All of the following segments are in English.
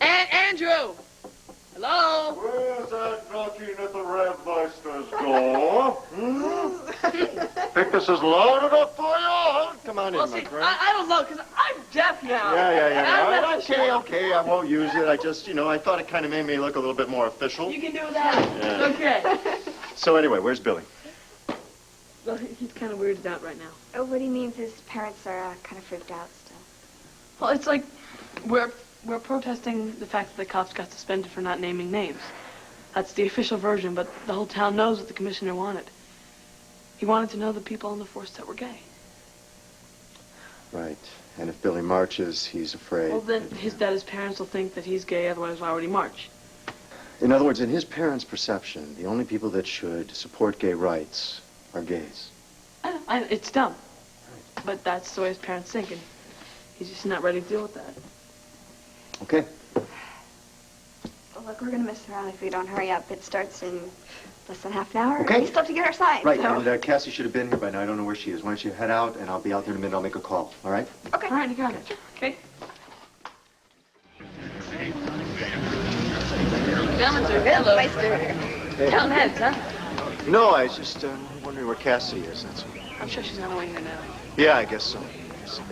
Andrew! Hello? Where's that knocking at the Revmeister's door? Think this is loud enough for you? Come on in, my friend. I don't know, because I'm deaf now. Yeah. Okay, I won't use it. I just, I thought it kind of made me look a little bit more official. You can do that. Yeah. Okay. So anyway, where's Billy? Well, he's kind of weirded out right now. Oh, what he means is his parents are kind of freaked out still. Well, it's like we're protesting the fact that the cops got suspended for not naming names. That's the official version, but the whole town knows what the commissioner wanted. He wanted to know the people on the force that were gay. Right. And if Billy marches, he's afraid. Well, then his parents will think that he's gay, otherwise why would he march? In other words, in his parents' perception, the only people that should support gay rights are gays. It's dumb. Right. But that's the way his parents think, and he's just not ready to deal with that. Okay. Well, look, we're going to miss around if we don't hurry up. It starts in less than half an hour. Okay. We still have to get our signs. Right, so. and Cassie should have been here by now. I don't know where she is. Why don't you head out, and I'll be out there in a minute. I'll make a call, all right? Okay. All right, you got it. Okay. Hello. Hey. Town heads, huh? No, I was just wondering where Cassie is, that's all. I'm sure she's on her way here now. Yeah, I guess so.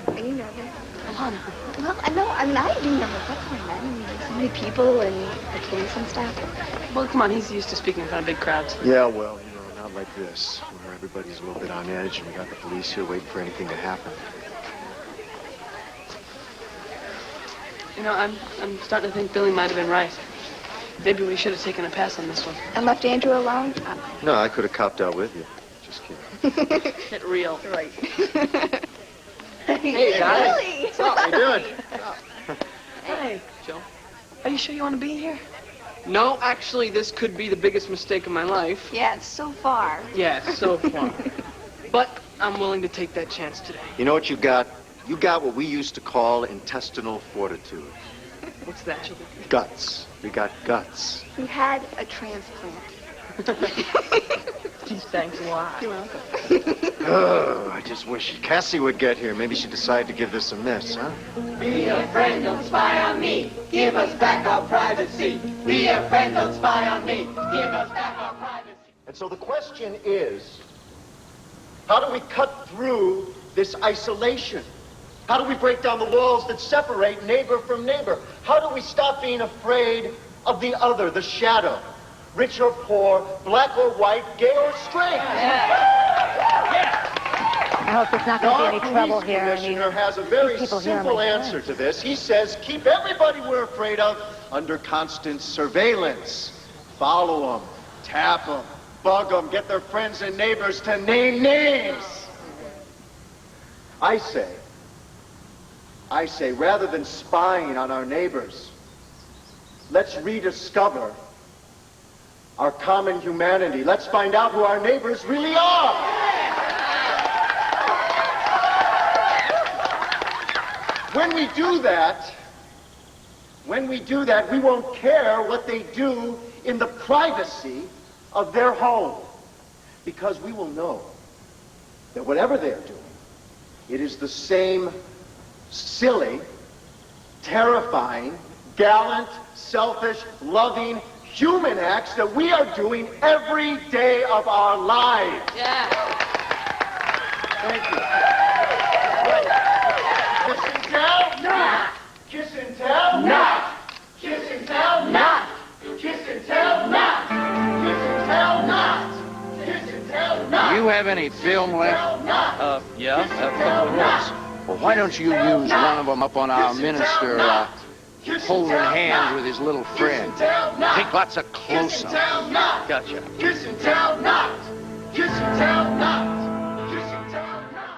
Are you nervous? Come on. Well, I know. I'm not even nervous. That's what I mean. There's so many people and the kids and stuff. Well, come on. He's used to speaking in front of big crowds. Yeah, well, not like this, where everybody's a little bit on edge and we got the police here waiting for anything to happen. I'm starting to think Billy might have been right. Maybe we should have taken a pass on this one. And left Andrew alone? No, I could have copped out with you. Just kidding. Get real. Right. Hey, guys. Really? What's up? How you doing? Hey, Joe. Are you sure you want to be here? No, actually, this could be the biggest mistake of my life. Yeah, it's so far. Yeah, so far. But I'm willing to take that chance today. You know what you got? You got what we used to call intestinal fortitude. What's that? Guts. We got guts. He had a transplant. Geez, thanks a lot. You're welcome. Oh, I just wish Cassie would get here. Maybe she'd decide to give this a miss, huh? Be a friend, don't spy on me. Give us back our privacy. Be a friend, don't spy on me. Give us back our privacy. And so the question is, how do we cut through this isolation? How do we break down the walls that separate neighbor from neighbor? How do we stop being afraid of the other, the shadow? Rich or poor, black or white, gay or straight? I hope there's not going to be any trouble here. The commissioner has a very simple answer to this. He says, keep everybody we're afraid of under constant surveillance. Follow them, tap them, bug them, get their friends and neighbors to name names. I say, rather than spying on our neighbors, let's rediscover our common humanity. Let's find out who our neighbors really are. When we do that, we won't care what they do in the privacy of their home, because we will know that whatever they're doing, it is the same silly, terrifying, gallant, selfish, loving, human acts that we are doing every day of our lives. Yeah. Thank you. Kiss and tell? Not. Kiss and tell? Not. Kiss and tell? Not. Kiss and tell? Not. Kiss and tell? Not. Kiss and tell? Not. Do you have any film left? Yeah, a couple of rolls. Well, why don't you use one of them up on our minister holding hands with his little friend? Take lots of close-ups. Gotcha. Kiss and tell? Not. Kiss and tell? Not. Kiss and tell? Not.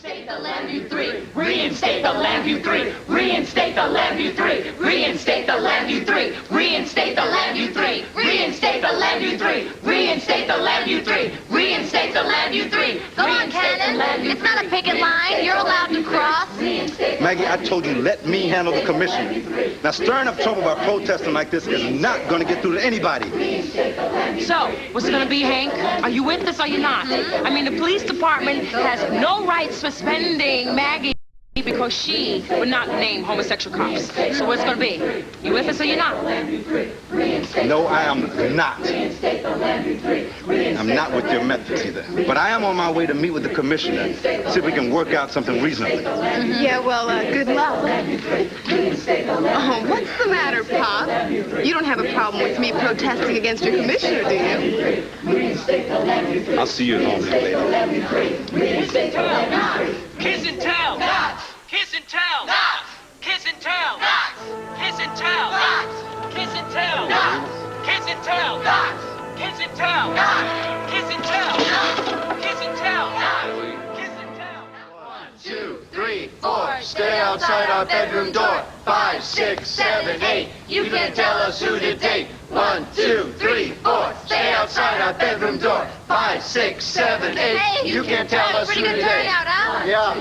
Reinstate the land view 3. Reinstate the land view 3. Reinstate the land view 3. Reinstate the land view 3. Reinstate the land view 3. Reinstate the land view 3. Reinstate the land view 3. Reinstate the land view 3. Go on, Cannon. It's not a picket line. You're allowed to cross. Maggie, I told you, let me handle the commission. Now, stirring up trouble by protesting like this is not going to get through to anybody. So, what's it going to be, Hank? Are you with us or are you not? I mean, the police department has no right suspending Maggie. because she would not name homosexual cops. So what's gonna be? You with us or you not? No, I am not. I'm not with your methods either. But I am on my way to meet with the commissioner. See if we can work out something reasonably. Yeah, well, good luck. Oh, what's the matter, Pop? You don't have a problem with me protesting against your commissioner, do you? I'll see you at home, young lady. Kiss and tell. Kiss and tell. Kiss and tell. Kiss and tell. Kiss and tell. Kiss and tell. Kiss and tell. Kiss and tell. Kiss and tell. Kiss and tell. 1, 2, 3, 4. Stay outside our bedroom door. 5, 6, 7, 8. You can tell us who to date. 1, 2, 3, 4. Stay outside our bedroom door. 5, 6, 7, 8. Hey, You can tell us who to pretty good date. turnout, huh? Yeah.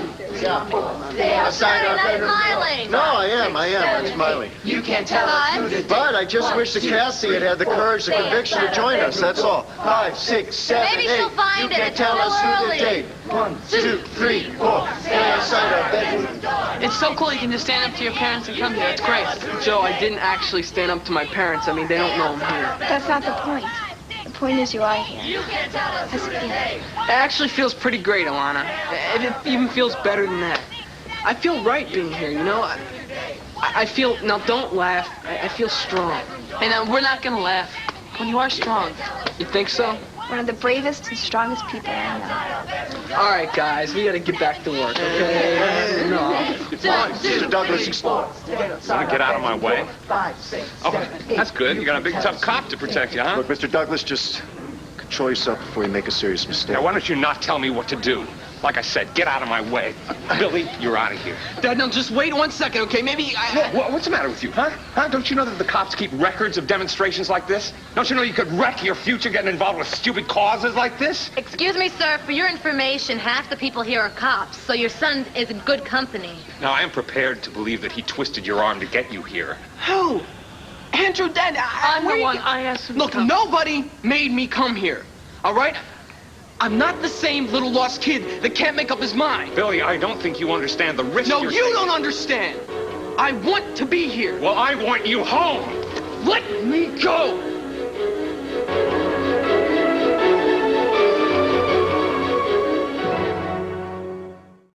Stay outside our not bedroom door. smiling. No, I am. I'm smiling. You can tell us who to date. But I just wish the Cassie had the courage, the conviction to join us. That's all. 5, 6, 7, 8. Maybe she'll find You it. can It's tell a us who little to early. date. 1, 2, 3, 4. Stay outside our bedroom door. It's so cool you can just stand up to your parents and come here. It's great. Joe, I didn't actually stand up to my parents. I mean, they don't know I'm here. That's not the point. The point is you are here. How's it feel? It actually feels pretty great, Alana. It even feels better than that. I feel right being here, you know? I feel, now don't laugh, I feel strong. Hey, now, we're not gonna laugh. When you are strong. You think so? One of the bravest and strongest people I know. All right, guys, we gotta get back to work, okay? No. Mr. Douglas, explore. Want to get out of my way? Oh, that's good. You got a big, tough cop to protect you, huh? Look, Mr. Douglas, just control yourself before you make a serious mistake. Now, why don't you not tell me what to do? Like I said, get out of my way. Billy, you're out of here. Dad, no, just wait 1 second, okay? Maybe What's the matter with you, huh? Don't you know that the cops keep records of demonstrations like this? Don't you know you could wreck your future getting involved with stupid causes like this? Excuse me, sir. For your information, half the people here are cops, so your son is in good company. Now, I am prepared to believe that he twisted your arm to get you here. Who? Andrew, Dad, I'm the one I asked him to Look, come. nobody made me come here, all right? I'm not the same little lost kid that can't make up his mind. Billy, I don't think you understand the risk No, you're you taking. don't understand. I want to be here. Well, I want you home. Let me go.